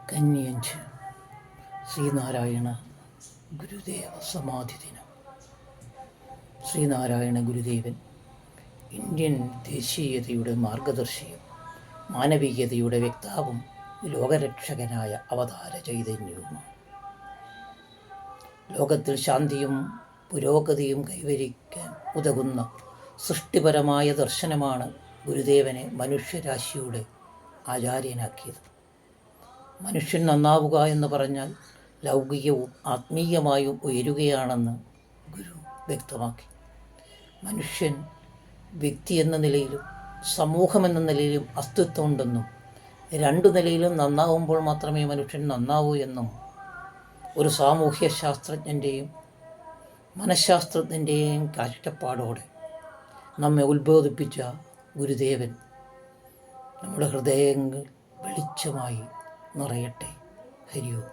കന്നി 5 ശ്രീനാരായണ ഗുരുദേവ സമാധി ദിനം. ശ്രീനാരായണ ഗുരുദേവൻ ഇന്ത്യൻ ദേശീയതയുടെ മാർഗദർശിയും മാനവികതയുടെ വ്യക്താവും ലോകരക്ഷകനായ അവതാര ചൈതന്യവുമാണ്. ലോകത്തിൽ ശാന്തിയും പുരോഗതിയും കൈവരിക്കാൻ ഉതകുന്ന സൃഷ്ടിപരമായ ദർശനമാണ് ഗുരുദേവനെ മനുഷ്യരാശിയുടെ ആചാര്യനാക്കിയത്. മനുഷ്യൻ നന്നാവുക എന്ന് പറഞ്ഞാൽ ലൗകികവും ആത്മീയമായും ഉയരുകയാണെന്ന് ഗുരു വ്യക്തമാക്കി. മനുഷ്യൻ വ്യക്തി എന്ന നിലയിലും സമൂഹമെന്ന നിലയിലും അസ്തിത്വമുണ്ടെന്നും 2 നിലയിലും നന്നാവുമ്പോൾ മാത്രമേ മനുഷ്യൻ നന്നാവൂ എന്നും ഒരു സാമൂഹ്യ ശാസ്ത്രജ്ഞൻ്റെയും മനഃശാസ്ത്രജ്ഞൻ്റെയും കാഴ്ചപ്പാടോടെ നമ്മെ ഉത്ബോധിപ്പിച്ച ഗുരുദേവൻ നമ്മുടെ ഹൃദയങ്ങൾ വെളിച്ചമായി നിറയട്ടെ. ഹരി ഓം.